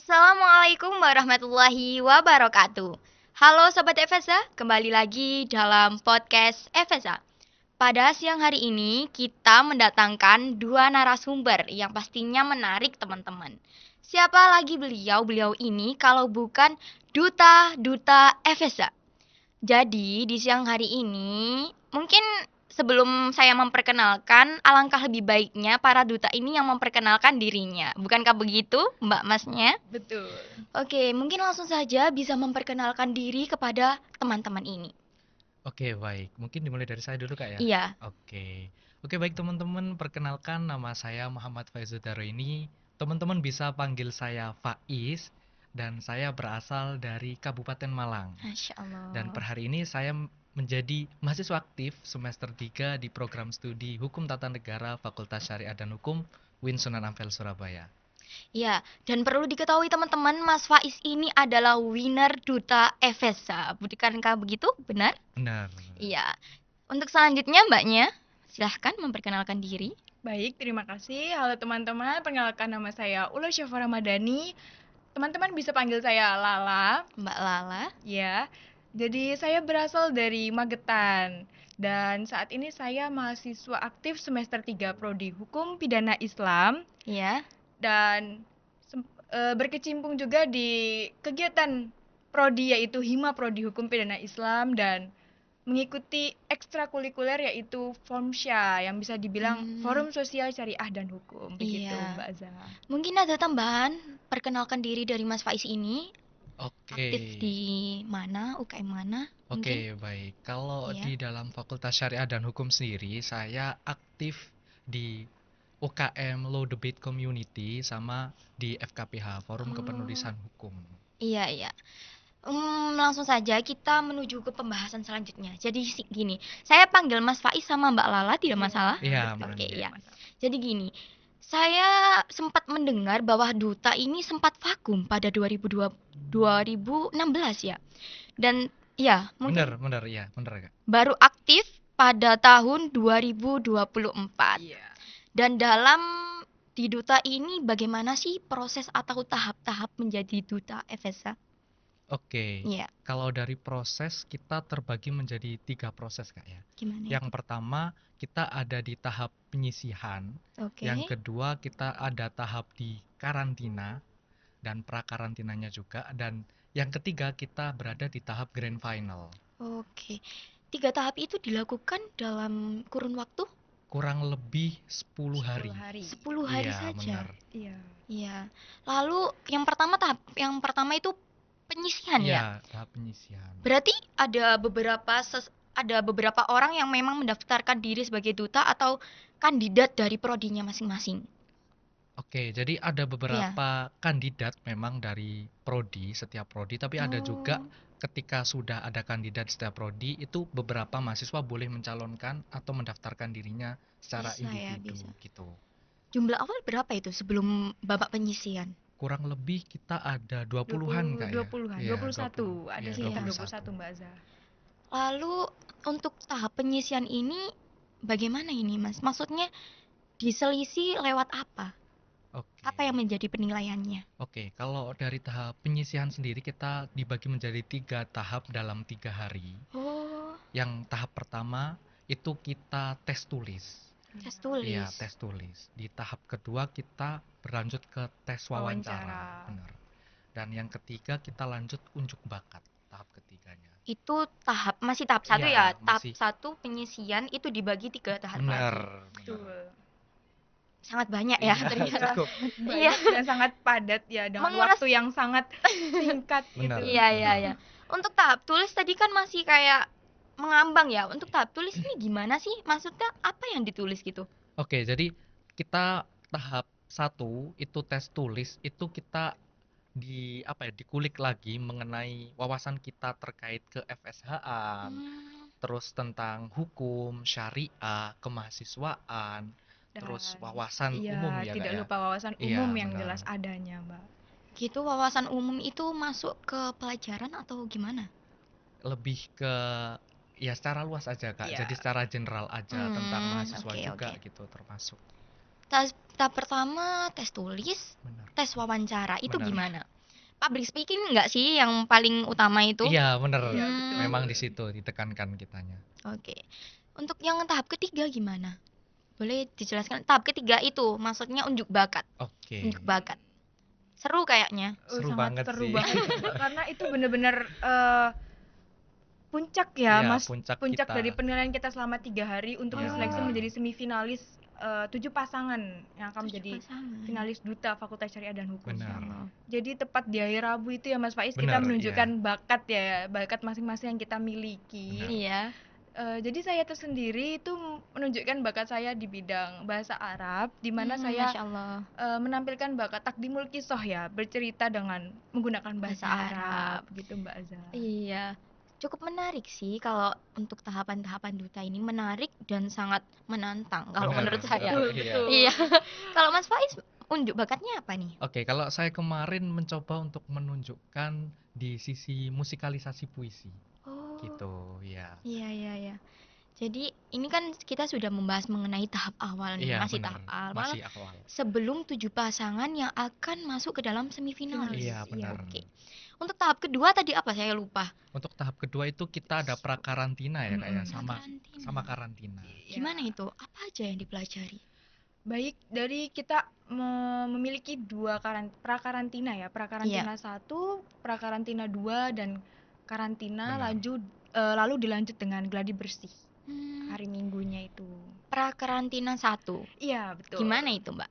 Assalamualaikum warahmatullahi wabarakatuh. Halo Sobat FSA, kembali lagi dalam podcast FSA. Pada siang hari ini kita mendatangkan dua narasumber yang pastinya menarik teman-teman. Siapa lagi beliau ini kalau bukan duta-duta FSA. Jadi di siang hari ini mungkin sebelum saya memperkenalkan, alangkah lebih baiknya para duta ini yang memperkenalkan dirinya. Bukankah begitu, Mbak Masnya? Betul. Oke, mungkin langsung saja bisa memperkenalkan diri kepada teman-teman ini. Oke, baik. Mungkin dimulai dari saya dulu, Kak, ya? Iya. Oke. Oke, baik teman-teman. Perkenalkan, nama saya Muhammad Faizudaro ini. Teman-teman bisa panggil saya Faiz, dan saya berasal dari Kabupaten Malang. Masya Allah. Dan per hari ini saya menjadi mahasiswa aktif semester 3 di program studi Hukum Tata Negara Fakultas Syariah dan Hukum UIN Sunan Ampel, Surabaya. Ya, dan perlu diketahui teman-teman, Mas Faiz ini adalah winner Duta FSA. Bukankah begitu? Benar? Benar. Iya. Untuk selanjutnya, Mbaknya, silahkan memperkenalkan diri. Baik, terima kasih. Halo teman-teman, perkenalkan nama saya Ula Syafa Ramadhani. Teman-teman bisa panggil saya Lala. Mbak Lala. Ya, jadi saya berasal dari Magetan. Dan saat ini saya mahasiswa aktif semester 3 Prodi Hukum Pidana Islam. Iya. Dan berkecimpung juga di kegiatan Prodi yaitu Hima Prodi Hukum Pidana Islam dan mengikuti ekstrakurikuler yaitu Formsya yang bisa dibilang Forum Sosial Syariah dan Hukum begitu, Iya. Mbak Azza. Mungkin ada tambahan, perkenalkan diri dari Mas Faiz ini. Oke. Aktif di mana, UKM mana? Oke, baik. Kalau Iya. di dalam Fakultas Syariah dan Hukum sendiri, saya aktif di UKM Law Debate Community sama di FKPH, Forum Kepenulisan Hukum. Iya, iya. Langsung saja kita menuju ke pembahasan selanjutnya. Jadi gini, saya panggil Mas Faiz sama Mbak Lala tidak masalah? Iya, betul. Oke, benar. iya. Jadi gini, saya sempat mendengar bahwa Duta ini sempat vakum pada 2016 ya. Dan ya, mungkin Benar, iya, benar, Kak. baru aktif pada tahun 2024. Iya. Dan dalam di Duta ini bagaimana sih proses atau tahap-tahap menjadi Duta FSA? Oke. Iya. Kalau dari proses kita terbagi menjadi 3 proses, Kak, ya. Gimana Yang itu? pertama kita ada di tahap penyisihan. Oke. Yang kedua kita ada tahap di karantina dan prakarantinanya juga, dan yang ketiga kita berada di tahap grand final. Oke. 3 tahap itu dilakukan dalam kurun waktu? Kurang lebih 10 hari. 10 hari Iya, saja. benar. Iya. Iya. Lalu yang pertama itu penyisihan ya? Iya, tahap penyisihan. Berarti ada beberapa orang yang memang mendaftarkan diri sebagai duta atau kandidat dari prodinya masing-masing. Oke, jadi ada beberapa kandidat memang dari prodi, setiap prodi, tapi ada juga ketika sudah ada kandidat setiap prodi, itu beberapa mahasiswa boleh mencalonkan atau mendaftarkan dirinya secara Bisa ya, individu bisa. gitu. Jumlah awal berapa itu sebelum babak penyisian? Kurang lebih kita ada 20-an, Kak, ya. 20-an, Iya, 21. Ada iya, sekitar 21. 21, Mbak Azza. Lalu untuk tahap penyisian ini bagaimana ini, Mas? Maksudnya diselisih lewat apa? Oke. Apa yang menjadi penilaiannya? Oke, kalau dari tahap penyisihan sendiri kita dibagi menjadi 3 tahap dalam 3 hari. Oh, Yang tahap pertama itu kita tes tulis. tes tulis. Iya, tes tulis. Di tahap kedua kita berlanjut ke tes wawancara. Benar. Dan yang ketiga kita lanjut unjuk bakat, tahap ketiganya. Itu masih tahap 1 Iya, ya? Tahap masih. 1 penyisian itu dibagi 3 tahap. Benar. Betul. Sangat banyak ya Iya, ternyata. cukup. Banyak dan sangat padat ya dengan Menguras- waktu yang sangat singkat Benar. gitu. Iya, iya, iya. Untuk tahap tulis tadi kan masih kayak mengambang ya. Untuk tahap tulis ini gimana sih? Maksudnya apa yang ditulis gitu? Oke, jadi kita tahap 1 itu tes tulis, itu kita dikulik lagi mengenai wawasan kita terkait ke FSH-an, terus tentang hukum, syariah, kemahasiswaan, terus wawasan Iya, umum ya, tidak Kak, ya. lupa wawasan Iya, umum yang benar. jelas adanya, Mbak. Gitu wawasan umum itu masuk ke pelajaran atau gimana? Lebih ke ya secara luas aja, Kak. Iya. Jadi secara general aja tentang mahasiswa oke, juga oke. gitu termasuk. Tahap pertama tes tulis, Benar. tes wawancara. Itu Benar. gimana? Public speaking nggak sih yang paling utama itu? Iya, benar. Iya, betul. Memang di situ ditekankan kitanya. Oke. Untuk yang tahap ketiga gimana? Boleh dijelaskan? Tahap ketiga itu maksudnya unjuk bakat. Oke. Unjuk bakat. Seru kayaknya. Seru Sangat banget seru sih. banget Mbak. Karena itu bener-bener puncak ya, Iya, Mas. puncak Puncak kita. dari penilaian kita selama 3 hari untuk Iya, diseleksi benar. menjadi semifinalis 7 pasangan yang akan 7 menjadi pasangan. finalis duta Fakultas Syariah dan Hukum. Benar. Allah. Jadi tepat di hari Rabu itu ya Mas Faiz, kita Benar, menunjukkan bakat ya, bakat masing-masing yang kita miliki. Benar. Iya. Jadi saya tersendiri itu menunjukkan bakat saya di bidang bahasa Arab, di mana saya Masya Allah. menampilkan bakat takdimul kisah ya, bercerita dengan menggunakan bahasa Bahasa Arab gitu Mbak Azza. Iya. Cukup menarik sih kalau untuk tahapan-tahapan duta ini, menarik dan sangat menantang kalau Benar, menurut saya. Betul, Iya. betul. Iya. Kalau Mas Faiz unjuk bakatnya apa nih? Oke, kalau saya kemarin mencoba untuk menunjukkan di sisi musikalisasi puisi, Oh. gitu, ya. Iya, iya, iya. Jadi ini kan kita sudah membahas mengenai tahap awal nih, Iya, masih benar. tahap awal Masih awal. sebelum 7 pasangan yang akan masuk ke dalam semifinalis. Iya, benar. Oke. Untuk tahap kedua tadi apa? Saya lupa. Untuk tahap kedua itu kita ada prakarantina ya, kayak Mm-mm. sama Karantina. karantina. Ya. Gimana itu? Apa aja yang dipelajari? Baik, dari kita memiliki 2 prakarantina ya, prakarantina 1, prakarantina 2, dan karantina Benar. lalu dilanjut dengan gladi bersih Hmm, hari Minggunya itu. prakarantina 1. Iya, betul. Gimana itu, Mbak?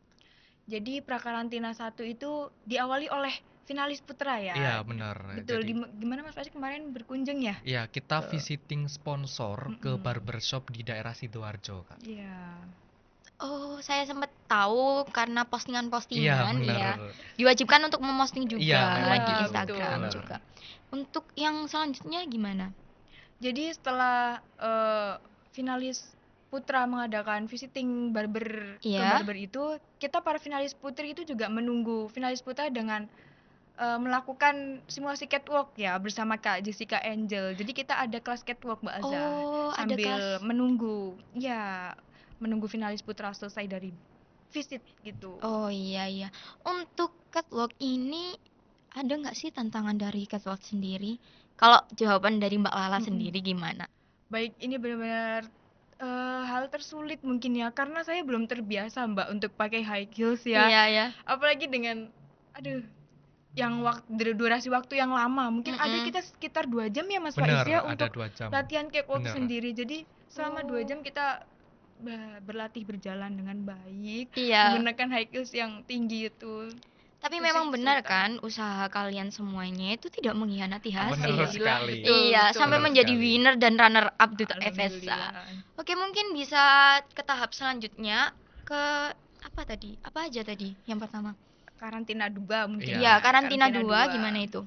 Jadi prakarantina 1 itu diawali oleh finalis putra ya. Iya, benar. Betul. Jadi, Gimana Mas Faiz kemarin berkunjung ya? ya kita Ke- visiting sponsor ke Mm-mm. barbershop di daerah Sidoarjo, Kak. Iya. Oh, saya sempat tahu karena Iya, postingan-postingan, benar. iya. Diwajibkan untuk memposting juga Iya, memang di gitu, Instagram benar. juga. Untuk yang selanjutnya gimana? Jadi setelah finalis putra mengadakan visiting barber ke Iya. barber itu, kita para finalis putri itu juga menunggu finalis putra dengan melakukan simulasi catwalk ya bersama Kak Jessica Angel. Jadi kita ada kelas catwalk Mbak Azza Oh, ada sambil kelas. menunggu finalis putra selesai dari visit gitu. Oh iya iya. Untuk catwalk ini ada nggak sih tantangan dari catwalk sendiri? Kalau jawaban dari Mbak Lala Mm-mm. sendiri gimana? Baik, ini benar-benar hal tersulit mungkin ya, karena saya belum terbiasa Mbak untuk pakai high heels ya. Iya ya. Apalagi dengan yang durasi waktu yang lama. Mungkin ada Mm-mm. kita sekitar 2 jam ya Mas Faiz Benar, ya ada untuk 2 jam. latihan catwalk Benar. sendiri. Jadi selama 2 Oh. jam kita berlatih berjalan dengan baik, Iya. menggunakan high heels yang tinggi itu. Tapi Itu memang sih benar kesulitan. kan usaha kalian semuanya itu tidak mengkhianati Benar hasil. sekali. Betul, Iya, betul. sampai Benar menjadi sekali. winner dan runner up Duta FSA. Alhamdulillah. Oke, mungkin bisa ke tahap selanjutnya ke apa tadi? Apa aja tadi? Yang pertama. Karantina 2 mungkin. Iya. Iya, karantina 2 2. gimana itu?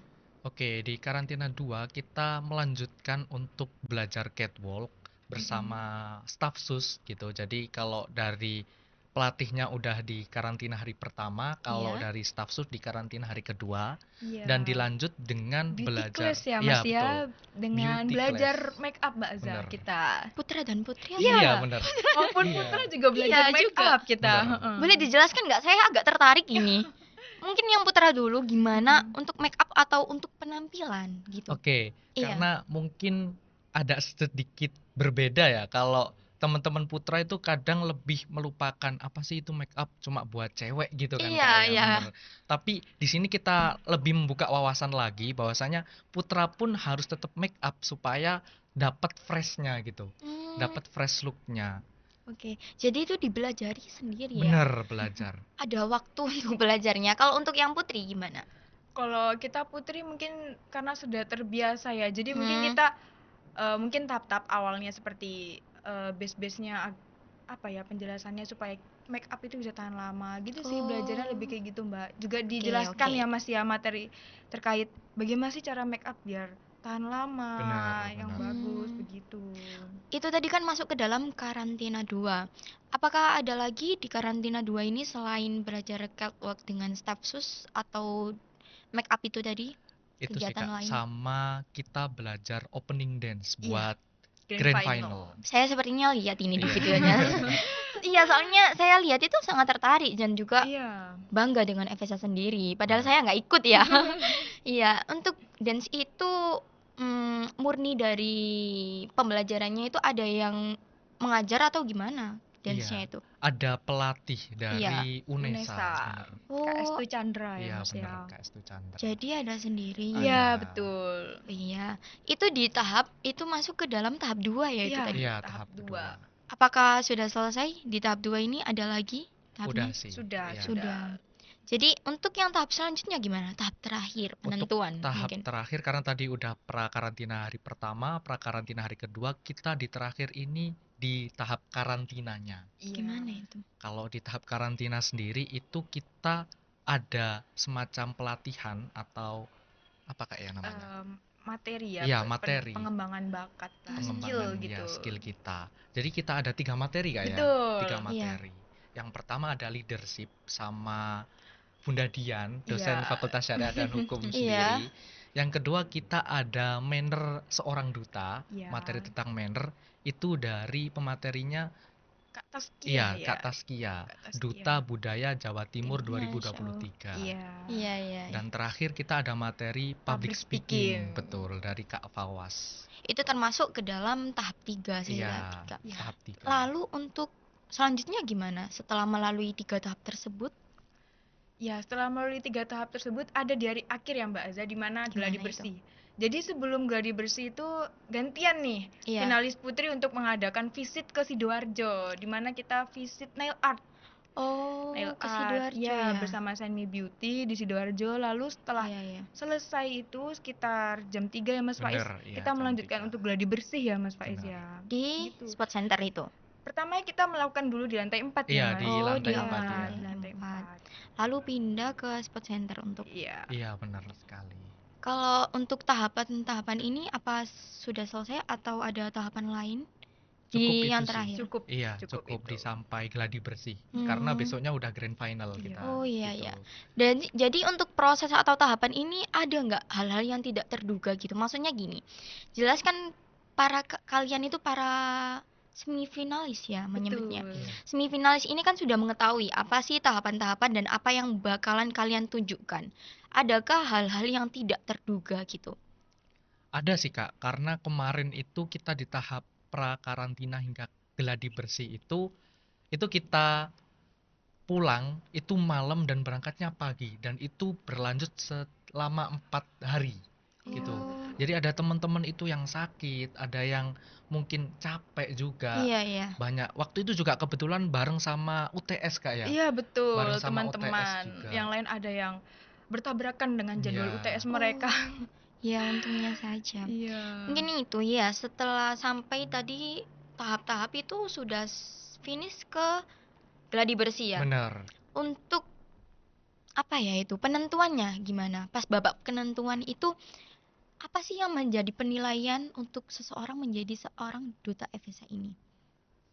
Oke, di karantina 2 kita melanjutkan untuk belajar catwalk bersama staf sus gitu. Jadi kalau dari pelatihnya udah di karantina hari pertama, kalau Iya. dari staf sus di karantina hari kedua, Iya. dan dilanjut dengan beauty belajar. class ya Iya, Mas ya, betul. dengan Beauty belajar class. make up Mbak Azza Benar. kita. Putra dan putri Iya. Iya, benar. Maupun Iya. putra juga belajar Iya make juga. up kita. Benar. Heeh. Boleh dijelaskan nggak? Saya agak tertarik ini. Mungkin yang putra dulu gimana untuk make up atau untuk penampilan gitu. Oke, Iya. karena mungkin ada sedikit berbeda ya. Kalau teman-teman putra itu kadang lebih melupakan apa sih itu make up cuma buat cewek gitu kan, Iya, Kak, ya, iya. bener. Tapi di sini kita lebih membuka wawasan lagi bahwasanya putra pun harus tetap make up supaya dapat freshnya gitu, dapat fresh looknya. Oke, jadi itu dipelajari sendiri ya? Bener, belajar. Ada waktu untuk belajarnya. Kalau untuk yang putri gimana? Kalau kita putri mungkin karena sudah terbiasa ya. Jadi mungkin Hmm. kita mungkin tahap-tahap awalnya seperti base-base-nya apa ya penjelasannya supaya make up itu bisa tahan lama gitu sih, belajarnya lebih kayak gitu Mbak. Juga dijelaskan oke. ya Mas ya materi terkait bagaimana sih cara make up biar tahan lama, Benar, yang benar. bagus begitu. Itu tadi kan masuk ke dalam karantina 2. Apakah ada lagi di karantina 2 ini selain belajar catwalk dengan staff sus atau make up itu tadi? Itu sih, Kegiatan Kak, lain? sama kita belajar opening dance Iya. buat Grand final. Saya sepertinya lihat ini di Iya. videonya. Iya, soalnya saya lihat itu sangat tertarik dan juga Iya. bangga dengan FSA sendiri. Padahal Benar. saya nggak ikut ya. Iya, untuk dance itu murni dari pembelajarannya itu ada yang mengajar atau gimana dance-nya Iya. itu? Ada pelatih Iya. dari UNESA, UNESA. benar. Kak Oh, Estu Chandra ya Iya, Mas benar, ya. Kak Estu Chandra. jadi ada sendiri. Iya, Ada. betul. Iya, itu di tahap itu masuk ke dalam tahap 2 ya itu Iya, tadi. Iya, tahap tahap dua. kedua. Apakah sudah selesai di tahap 2 ini? Ada lagi Udah tahapnya? sih. Sudah, Iya. Sudah. Jadi untuk yang tahap selanjutnya gimana? Tahap terakhir, Untuk penentuan tahap mungkin. terakhir, karena tadi udah pra-karantina hari pertama, pra-karantina hari kedua, kita di terakhir ini di tahap karantinanya. Iya. Gimana itu? Kalau di tahap karantina sendiri itu kita ada semacam pelatihan atau apa Kak ya namanya? Materi ya, Iya, materi. pengembangan bakat lah, skill Pengembangan gitu. ya skill kita. Jadi kita ada 3 materi Kak ya. Betul. 3 Iya. materi. Yang pertama ada leadership sama Bunda Dian, dosen Iya. Fakultas Syariah dan Hukum Iya. sendiri. Yang kedua kita ada manner seorang duta, Iya. materi tentang manner itu dari pematerinya Kak Taskia iya, ya. Kak Taskia, Kak Taskia. Duta Budaya Jawa Timur Masya 2023. Iya. Iya, iya. Dan terakhir kita ada materi public Public speaking, speaking. betul, dari Kak Fawas. Itu termasuk ke dalam tahap 3 sih Iya, tadi, Kak. Iya. tahap 3. Lalu untuk selanjutnya gimana setelah melalui 3 tahap tersebut? Ya, setelah melalui 3 tahap tersebut ada di hari akhir ya Mbak Aza, di mana gladi Gimana itu? bersih. Jadi sebelum gladi bersih itu gantian nih Iya. finalis putri untuk mengadakan visit ke Sidoarjo, di mana kita visit nail art. Oh, Nail ke art, Sidoarjo ya, ya. bersama Sanmi Beauty di Sidoarjo. Lalu setelah Iya, iya. selesai itu sekitar jam 3 ya Mas Faiz, Bener, iya, kita jam melanjutkan 3. untuk gladi bersih ya Mas Faiz Bener. ya. Di Gitu. sport center itu. Pertamanya kita melakukan dulu di lantai 4 Iya, ya Mas. di Oh, lantai di 4 ya. lantai lantai 4. 4. Lalu pindah ke sport center untuk Iya. Iya, benar sekali. kalau untuk tahapan-tahapan ini apa sudah selesai atau ada tahapan lain Cukup di itu yang sih. terakhir? Cukup. Iya, Cukup cukup itu. di sampai gladi bersih. Karena Hmm. besoknya udah grand final Iya. kita. Oh, iya, gitu. iya. Dan jadi untuk proses atau tahapan ini ada nggak hal-hal yang tidak terduga gitu? Maksudnya gini, jelaskan kalian itu para semifinalis ya menyebutnya. Betul. Iya. Semifinalis ini kan sudah mengetahui apa sih tahapan-tahapan dan apa yang bakalan kalian tunjukkan. Adakah hal-hal yang tidak terduga gitu? Ada sih Kak, karena kemarin itu kita di tahap pra-karantina hingga gladi bersih itu kita pulang itu malam dan berangkatnya pagi dan itu berlanjut selama 4 hari gitu. Oh. Jadi ada teman-teman itu yang sakit, ada yang mungkin capek juga. Iya, iya. Banyak. Waktu itu juga kebetulan bareng sama UTS Kak ya. Iya betul, Bareng sama UTS teman-teman. juga. Yang lain ada yang bertabrakan dengan jadwal Iya. UTS mereka. Oh, ya untungnya saja. Iya. Mungkin itu ya, setelah sampai tadi tahap-tahap itu sudah finish ke gladi bersih ya. Bener. Untuk apa ya itu penentuannya gimana? Pas babak penentuan itu apa sih yang menjadi penilaian untuk seseorang menjadi seorang duta FSA ini?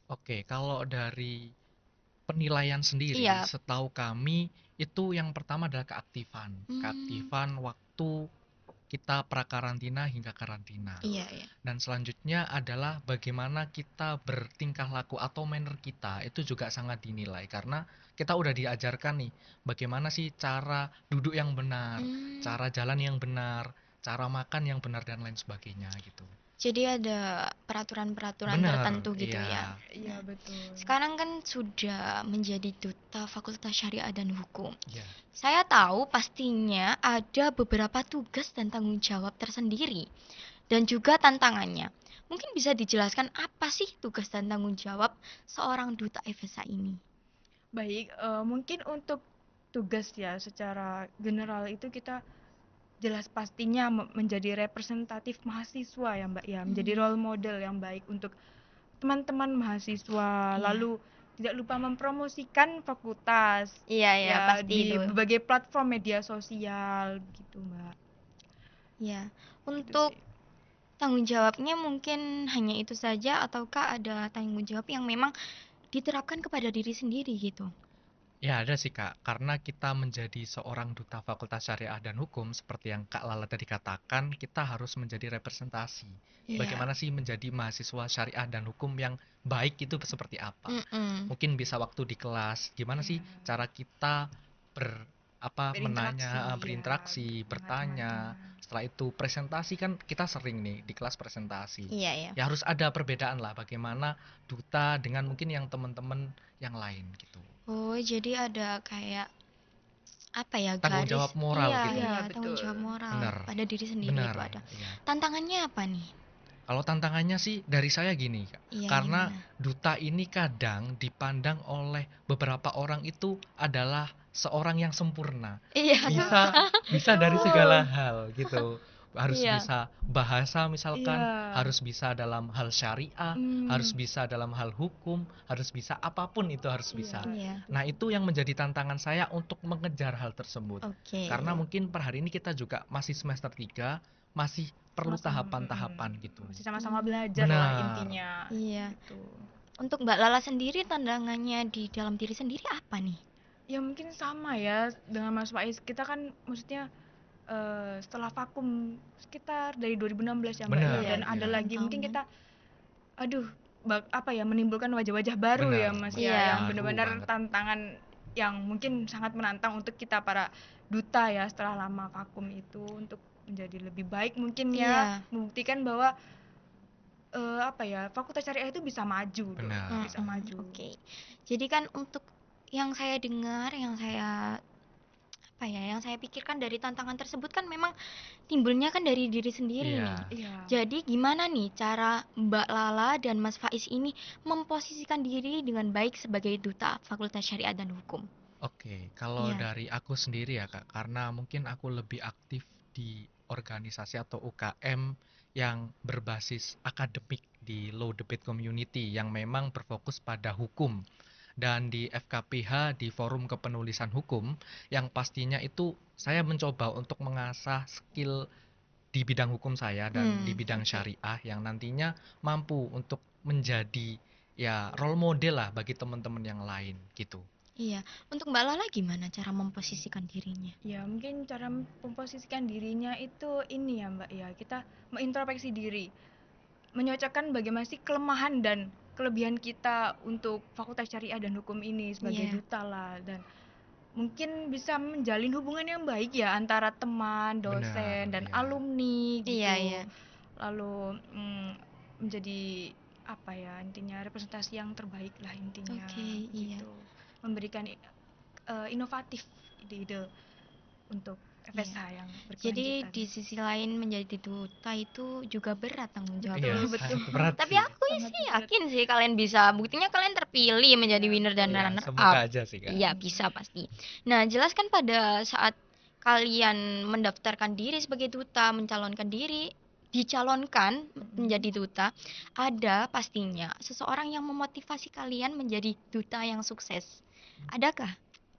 Oke, kalau dari penilaian sendiri, Iya. setahu kami itu yang pertama adalah keaktifan. Keaktifan waktu kita pra-karantina hingga karantina. Iya, iya. Dan selanjutnya adalah bagaimana kita bertingkah laku atau manner kita itu juga sangat dinilai karena kita udah diajarkan nih bagaimana sih cara duduk yang benar, cara jalan yang benar, cara makan yang benar dan lain sebagainya gitu. Jadi ada peraturan-peraturan Benar, tertentu gitu iya. ya. Iya betul. Sekarang kan sudah menjadi duta Fakultas Syariah dan Hukum. Iya. Saya tahu pastinya ada beberapa tugas dan tanggung jawab tersendiri dan juga tantangannya. Mungkin bisa dijelaskan apa sih tugas dan tanggung jawab seorang duta FSA ini? Baik, mungkin untuk tugas ya secara general itu kita jelas pastinya menjadi representatif mahasiswa ya Mbak ya, menjadi role model yang baik untuk teman-teman mahasiswa. Iya. Lalu tidak lupa mempromosikan fakultas Iya, iya, ya pasti di itu. berbagai platform media sosial gitu Mbak. Ya, Gitu untuk sih. tanggung jawabnya mungkin hanya itu saja ataukah ada tanggung jawab yang memang diterapkan kepada diri sendiri gitu? Ya ada sih Kak, karena kita menjadi seorang duta Fakultas Syariah dan Hukum seperti yang Kak Lala tadi katakan, kita harus menjadi representasi. Iya. Bagaimana sih menjadi mahasiswa syariah dan hukum yang baik itu seperti apa? Mm-mm. Mungkin bisa waktu di kelas, gimana Iya. sih cara kita Berinteraksi menanya, ya berinteraksi, bertanya. dengan Setelah itu presentasi kan kita sering nih di kelas presentasi. Iya, iya. Ya harus ada perbedaan lah bagaimana duta dengan mungkin yang teman-teman yang lain gitu. Oh, jadi ada kayak apa ya, Tanggung garis. jawab moral Iya, gitu. iya, iya tanggung betul. jawab moral Bener, pada diri sendiri bener, itu ada. iya. Tantangannya apa nih? Kalau tantangannya sih dari saya gini, Kak. Iya, Karena gimana? duta ini kadang dipandang oleh beberapa orang itu adalah seorang yang sempurna. Iya, Iya, Bisa bisa dari segala betul. hal gitu. Harus iya, bisa bahasa misalkan, Iya. harus bisa dalam hal syariah, harus Hmm, bisa dalam hal hukum, harus bisa apapun itu harus iya, bisa. iya. itu. Nah, itu yang menjadi tantangan saya untuk mengejar hal tersebut. Oke. Karena mungkin per hari ini kita juga masih semester 3, masih perlu Sama-sama, tahapan-tahapan gitu. masih sama-sama Hmm, belajar lah Benar. intinya. iya. Gitu. Untuk Mbak Lala sendiri, tantangannya di dalam diri sendiri apa nih? Ya mungkin sama ya dengan Mas Faiz. Kita kan maksudnya setelah vakum sekitar dari 2016 ya Mbak ya, Benar, Iya, dan iya. ada 6 lagi mungkin tahunan. kita aduh apa ya, menimbulkan wajah-wajah baru Benar, ya Mas Iya. ya, yang baru benar-benar banget. tantangan yang mungkin sangat menantang untuk kita para duta ya setelah lama vakum itu, untuk menjadi lebih baik mungkin ya, Iya. membuktikan bahwa apa ya, fakultas syariah itu bisa maju loh, Benar. bisa maju. Oke. Jadi kan untuk yang saya dengar, yang saya apa ya, yang saya pikirkan dari tantangan tersebut kan memang timbulnya kan dari diri sendiri Iya. nih. Iya. Jadi gimana nih cara Mbak Lala dan Mas Faiz ini memposisikan diri dengan baik sebagai duta Fakultas Syariah dan Hukum? Oke, kalau Iya. dari aku sendiri ya Kak, karena mungkin aku lebih aktif di organisasi atau UKM yang berbasis akademik di Law Debate Community yang memang berfokus pada hukum. Dan di FKPH di Forum Kepenulisan Hukum yang pastinya itu saya mencoba untuk mengasah skill di bidang hukum saya dan di bidang Oke. syariah yang nantinya mampu untuk menjadi ya role model lah bagi teman-teman yang lain gitu. Iya. Untuk Mbak Lala gimana cara memposisikan dirinya? Ya, mungkin cara memposisikan dirinya itu ini ya, Mbak ya. Kita mengintrospeksi diri, menyocokkan bagaimana sih kelemahan dan kelebihan kita untuk Fakultas Syariah dan Hukum ini sebagai Iya. duta lah, dan mungkin bisa menjalin hubungan yang baik ya antara teman, Benar, dosen, dan iya. alumni gitu. Iya, iya. Lalu menjadi apa ya, intinya representasi yang terbaik lah intinya. Oke, iya. Gitu. Memberikan inovatif ide-ide untuk FSH yang Jadi berkelanjutan. di sisi lain menjadi duta itu juga berat tanggung Betul, Iya, jawabnya. betul. sangat berat Tapi sih. aku Sangat sih berat. yakin sih kalian bisa. Buktinya kalian terpilih menjadi Iya, winner dan betul. Ya, runner semoga up. aja sih Kak. Iya, bisa pasti. Nah, jelaskan pada saat kalian mendaftarkan diri sebagai duta, mencalonkan diri, dicalonkan menjadi duta, ada pastinya seseorang yang memotivasi kalian menjadi duta yang sukses. Adakah?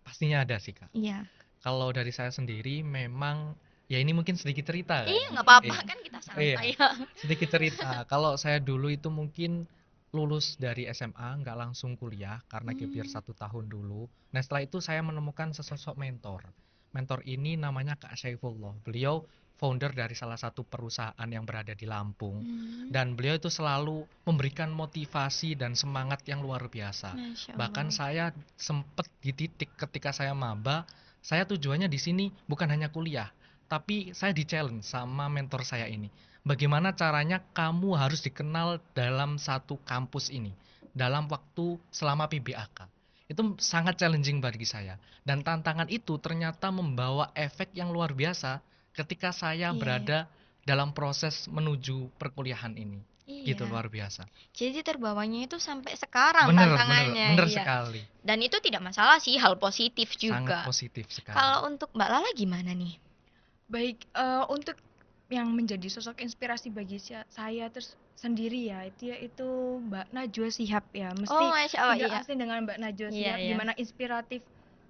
Pastinya ada sih Kak. Iya. Kalau dari saya sendiri memang ya ini mungkin sedikit cerita Iya, kayaknya. nggak apa-apa Iya. kan kita Iya, santai. sedikit cerita. Kalau saya dulu itu mungkin lulus dari SMA nggak langsung kuliah karena gap year 1 tahun dulu. Nah setelah itu saya menemukan sesosok mentor. Mentor ini namanya Kak Saifullah. Beliau founder dari salah satu perusahaan yang berada di Lampung. Dan beliau itu selalu memberikan motivasi dan semangat yang luar biasa. Masya Bahkan Allah. saya sempat di titik ketika saya maba, saya tujuannya di sini bukan hanya kuliah, tapi saya di-challenge sama mentor saya ini. Bagaimana caranya kamu harus dikenal dalam satu kampus ini dalam waktu selama PBAK. Itu sangat challenging bagi saya. Dan tantangan itu ternyata membawa efek yang luar biasa ketika saya Iya, berada dalam proses menuju perkuliahan ini. Gitu Iya. luar biasa. Jadi terbawanya itu sampai sekarang Bener tantangannya, iya. sekali. Dan itu tidak masalah sih, hal positif Sangat juga. positif sekali. Kalau untuk Mbak Lala gimana nih? Baik, untuk yang menjadi sosok inspirasi bagi saya terus sendiri ya, itu Mbak Najwa Shihab ya. Oh, Mesti Masya Allah, tidak iya. asing dengan Mbak Najwa Iya, Shihab, iya. di mana inspiratif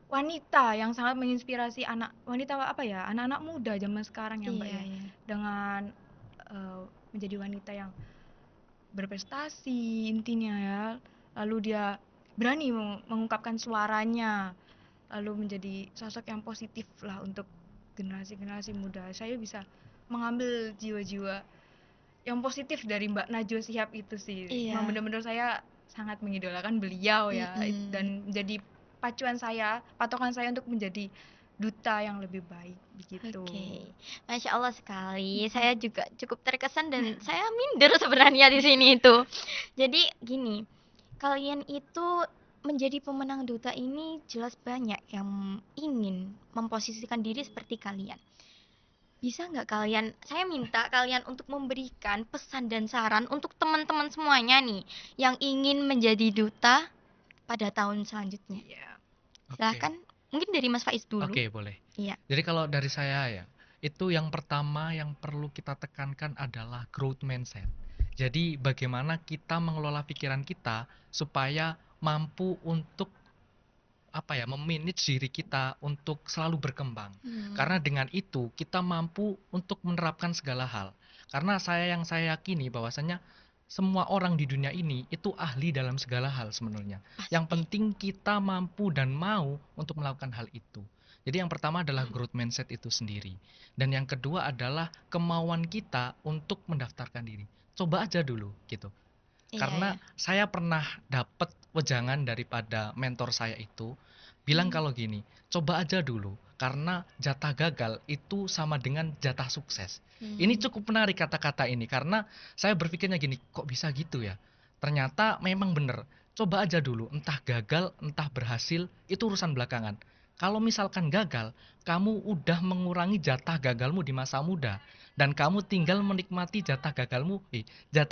wanita yang sangat menginspirasi anak wanita apa ya, anak-anak muda zaman sekarang ya Mbak Iya, ya. iya. Dengan menjadi wanita yang berprestasi intinya ya. Lalu dia berani mengungkapkan suaranya lalu menjadi sosok yang positif lah untuk generasi-generasi muda. Saya bisa mengambil jiwa-jiwa yang positif dari Mbak Najwa Shihab itu sih. Emang Iya. bener-bener saya sangat mengidolakan beliau ya, dan menjadi patokan saya untuk menjadi duta yang lebih baik begitu. Oke, Masya Allah sekali. Saya juga cukup terkesan dan saya minder sebenarnya di sini itu. Jadi gini, kalian itu menjadi pemenang duta ini jelas banyak yang ingin memposisikan diri seperti kalian. Bisa nggak kalian, saya minta kalian untuk memberikan pesan dan saran untuk teman-teman semuanya nih yang ingin menjadi duta pada tahun selanjutnya. Iya. Oke. Silahkan, mungkin dari Mas Faiz dulu. Oke, boleh. Iya. Jadi kalau dari saya ya, itu yang pertama yang perlu kita tekankan adalah growth mindset. Jadi bagaimana kita mengelola pikiran kita supaya mampu untuk memanage diri kita untuk selalu berkembang. Karena dengan itu kita mampu untuk menerapkan segala hal. Karena saya yakini bahwasanya semua orang di dunia ini itu ahli dalam segala hal sebenarnya. Yang penting kita mampu dan mau untuk melakukan hal itu. Jadi yang pertama adalah growth mindset itu sendiri. Dan yang kedua adalah kemauan kita untuk mendaftarkan diri. Coba aja dulu gitu. Karena saya pernah dapat wejangan daripada mentor saya itu bilang kalau gini, coba aja dulu karena jatah gagal itu sama dengan jatah sukses. Ini cukup menarik kata-kata ini karena saya berpikirnya gini, kok bisa gitu ya? Ternyata memang benar. Coba aja dulu, entah gagal, entah berhasil, itu urusan belakangan. Kalau misalkan gagal, kamu udah mengurangi jatah gagalmu di masa muda dan kamu tinggal menikmati jatah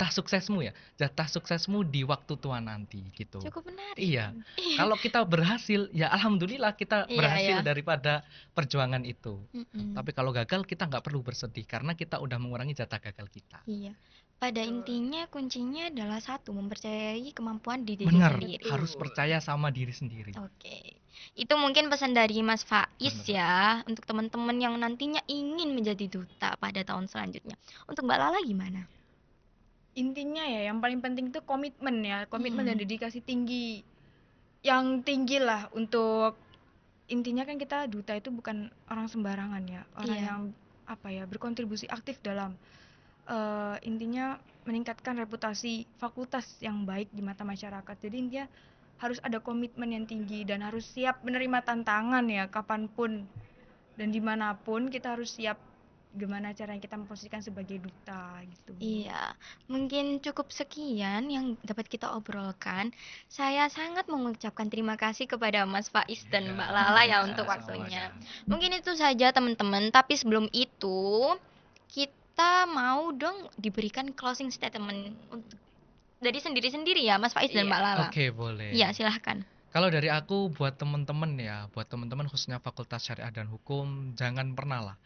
suksesmu ya, jatah suksesmu di waktu tua nanti gitu. Cukup menarik. Iya. Kalau kita berhasil, ya alhamdulillah kita berhasil daripada perjuangan itu. Tapi kalau gagal kita nggak perlu bersedih karena kita udah mengurangi jatah gagal kita. Iya. Pada intinya kuncinya adalah satu, mempercayai kemampuan diri Benar, sendiri. harus percaya sama diri sendiri. Oke. Itu mungkin pesan dari Mas Faiz ya untuk teman-teman yang nantinya ingin menjadi duta pada tahun selanjutnya. Untuk Mbak Lala gimana? Intinya ya yang paling penting itu komitmen ya, komitmen dan dedikasi tinggi. Yang tinggi lah untuk intinya kan kita duta itu bukan orang sembarangan ya, orang yang berkontribusi aktif dalam intinya meningkatkan reputasi fakultas yang baik di mata masyarakat. Jadi intinya harus ada komitmen yang tinggi dan harus siap menerima tantangan ya kapanpun dan dimanapun kita harus siap gimana caranya kita memposisikan sebagai duta gitu. Iya, mungkin cukup sekian yang dapat kita obrolkan. Saya sangat mengucapkan terima kasih kepada Mas Faiz dan Mbak Lala ya untuk waktunya. Mungkin itu saja teman-teman, tapi sebelum itu kita mau dong diberikan closing statement untuk dari sendiri-sendiri ya Mas Faiz dan Mbak Lala. Oke, boleh. Iya, silahkan. Kalau dari aku buat teman-teman khususnya Fakultas Syariah dan Hukum, jangan pernah lah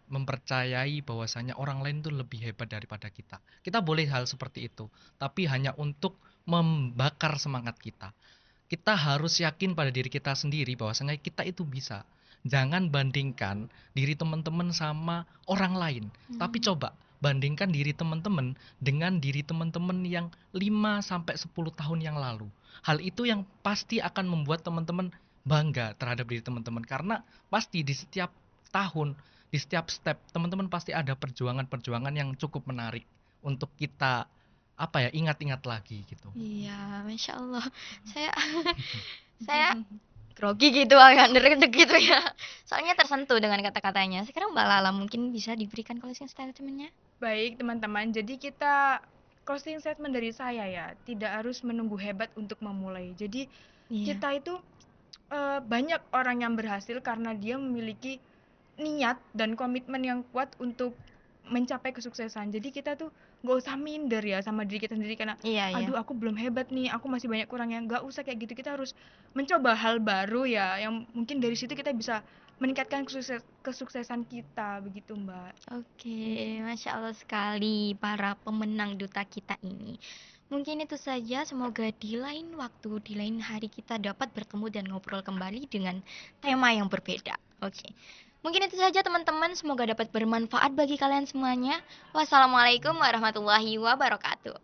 mempercayai bahwasanya orang lain itu lebih hebat daripada kita. Kita boleh hal seperti itu, tapi hanya untuk membakar semangat kita. Kita harus yakin pada diri kita sendiri bahwasanya kita itu bisa. Jangan bandingkan diri teman-teman sama orang lain, tapi coba bandingkan diri teman-teman dengan diri teman-teman yang 5-10 tahun yang lalu. Hal itu yang pasti akan membuat teman-teman bangga terhadap diri teman-teman karena pasti di setiap tahun, di setiap step teman-teman pasti ada perjuangan-perjuangan yang cukup menarik untuk kita ingat-ingat lagi gitu. Iya, Masya Allah. Saya grogi gitu, agak ndek gitu ya. Soalnya tersentuh dengan kata-katanya. Sekarang Mbak Lala mungkin bisa diberikan closing statement-nya. Baik teman-teman, jadi kita closing statement dari saya ya, tidak harus menunggu hebat untuk memulai. Jadi kita itu banyak orang yang berhasil karena dia memiliki niat dan komitmen yang kuat untuk mencapai kesuksesan. Jadi kita tuh gak usah minder ya sama diri kita sendiri karena aduh aku belum hebat nih, aku masih banyak kurangnya. Gak usah kayak gitu, kita harus mencoba hal baru ya yang mungkin dari situ kita bisa meningkatkan kesuksesan kita begitu Mbak. Oke, Masya Allah sekali para pemenang duta kita ini. Mungkin itu saja, semoga di lain waktu, di lain hari kita dapat bertemu dan ngobrol kembali dengan tema yang berbeda. Oke. Mungkin itu saja teman-teman, semoga dapat bermanfaat bagi kalian semuanya. Wassalamualaikum warahmatullahi wabarakatuh.